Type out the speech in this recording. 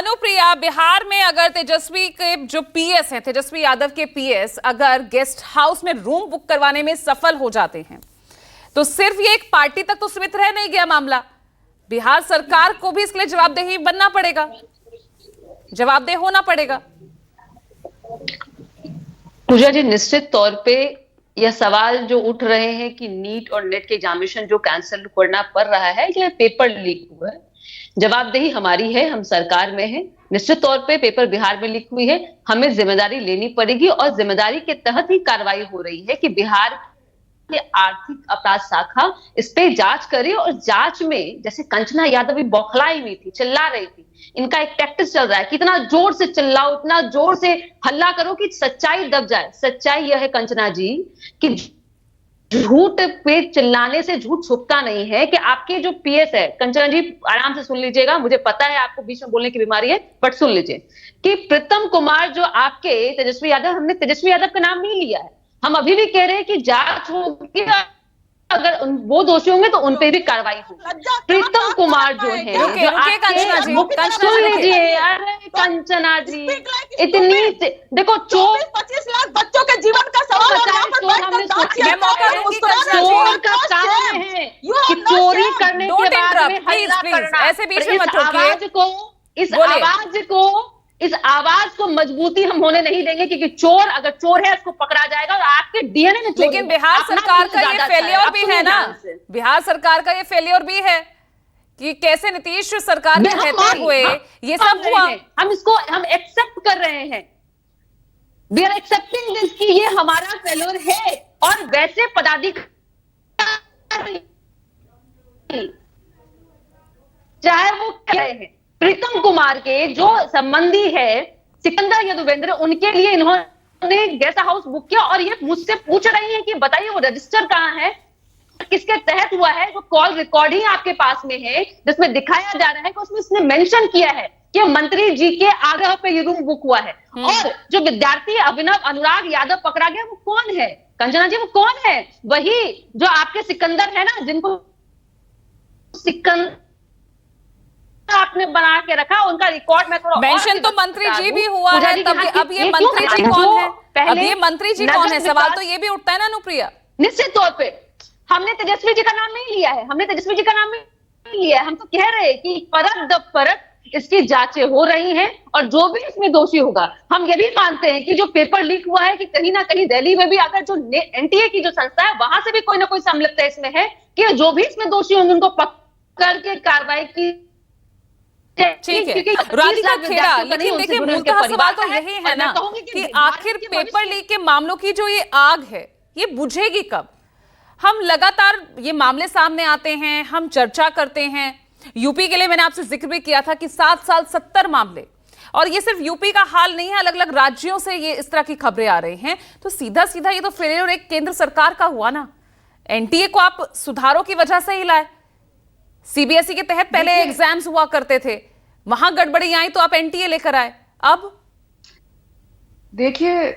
अनुप्रिया, बिहार में अगर तेजस्वी के जो पीएस हैं, तेजस्वी यादव के पीएस अगर गेस्ट हाउस में रूम बुक करवाने में सफल हो जाते हैं तो सिर्फ ये एक पार्टी तक तो सीमित रह नहीं गया मामला। बिहार सरकार को भी इसके लिए जवाबदेही बनना पड़ेगा, जवाबदेह होना पड़ेगा। पूजा जी, निश्चित तौर पे यह सवाल जो उठ रहे हैं कि नीट और नेट के एग्जामिनेशन जो कैंसिल करना पड़ रहा है, यह पेपर लीक हुआ है। जवाबदेही हमारी है, हम सरकार में हैं। निश्चित तौर पे पेपर बिहार में लीक हुई है, हमें जिम्मेदारी लेनी पड़ेगी और जिम्मेदारी के तहत ही कार्रवाई हो रही है कि बिहार के आर्थिक अपराध शाखा इस पे जांच करे। और जांच में जैसे कंचना यादव भी बौखलाई हुई थी, चिल्ला रही थी, इनका एक टैक्टिस चल रहा है कि इतना जोर से चिल्लाओ, इतना जोर से हल्ला करो कि सच्चाई दब जाए। सच्चाई यह है कंचना जी कि झूठ पे चिल्लाने से झूठ छुपता नहीं है। कि आपके जो पीएस है, कंचना जी आराम से सुन लीजिएगा, मुझे पता है आपको बीच में बोलने की बीमारी है, बट सुन लीजिए कि प्रीतम कुमार जो आपके तेजस्वी यादव, हमने तेजस्वी यादव का नाम नहीं लिया है, हम अभी भी कह रहे हैं कि जांच होगी, अगर वो दोषी होंगे तो उन पे भी कार्रवाई होगी। प्रीतम कुमार जो है, सुन लीजिए यार कंचना जी, इतनी देखो, 24-25 लाख बच्चों के जीवन का सवाल चोर का काम है कि चोरी करने के बाद में हल्ला करना। ऐसे बीच में मत टोकिए। इस आवाज को मजबूती हम होने नहीं देंगे, क्योंकि चोर अगर चोर है उसको पकड़ा जाएगा और आपके डीएनए में। लेकिन बिहार सरकार का ये फेलियर भी है ना, बिहार सरकार का ये फेलियर भी है कि कैसे नीतीश सरकार में रहते हुए ये सब हुआ। हम एक्सेप्ट कर रहे हैं, वी आर एक्सेप्टिंग दिस कि ये हमारा फेलियर है। और वैसे पदाधिकारी चाहे वो कह रहे हैं, प्रीतम कुमार के जो संबंधी है सिकंदर यदुवेंद्र, उनके लिए इन्होंने गेस्ट हाउस बुक किया। और ये मुझसे पूछ रही है कि बताइए वो रजिस्टर कहां है, किसके तहत हुआ है। वो कॉल रिकॉर्डिंग आपके पास में है जिसमें दिखाया जा रहा है कि उसमें इसने मेंशन किया है कि मंत्री जी के आग्रह पे ये रूम बुक हुआ है। और जो विद्यार्थी अभिनव अनुराग यादव पकड़ा गया, वो कौन है कंचना जी? वो कौन है? वही जो आपके सिकंदर है ना, जिनको सिकंदर आपने बना के रखा, उनका रिकॉर्ड में थोड़ा मेंशन तो मंत्री जी भी हुआ है। तब अब ये मंत्री जी कौन है? अब ये मंत्री जी कौन है? सवाल तो ये भी उठता है ना अनुप्रिया। निश्चित तौर पे हमने तेजस्वी जी का नाम नहीं लिया है, हमने तेजस्वी जी का नाम नहीं लिया है। हम तो कह रहे हैं कि परत दब परत इसकी जांचें हो रही हैं और जो भी इसमें दोषी होगा, हम ये भी मानते हैं कि जो पेपर लीक हुआ है कि कहीं ना कहीं दिल्ली में भी अगर जो एनटीए की जो संस्था है वहां से भी कोई ना कोई संलिप्तता इसमें है कि जो भी इसमें दोषी होंगे उनको पकड़ के कार्रवाई की। ठीक है राधिका खेड़ा, लेकिन देखिए मूलतः सवाल तो यही है ना कि आखिर पेपर लीक के मामलों की जो ये आग है ये बुझेगी कब? हम लगातार ये मामले सामने आते हैं, हम चर्चा करते हैं। यूपी के लिए मैंने आपसे जिक्र भी किया था कि 7 साल 70 मामले, और ये सिर्फ यूपी का हाल नहीं है, अलग अलग राज्यों से ये इस तरह की खबरें आ रही हैं। तो सीधा सीधा ये तो फेलियर एक केंद्र सरकार का हुआ ना। एनटीए को आप सुधारों की वजह से ही लाए, सीबीएसई के तहत पहले एग्जाम्स हुआ करते थे, वहां गड़बड़ी आई तो आप एनटीए लेकर आए। अब देखिए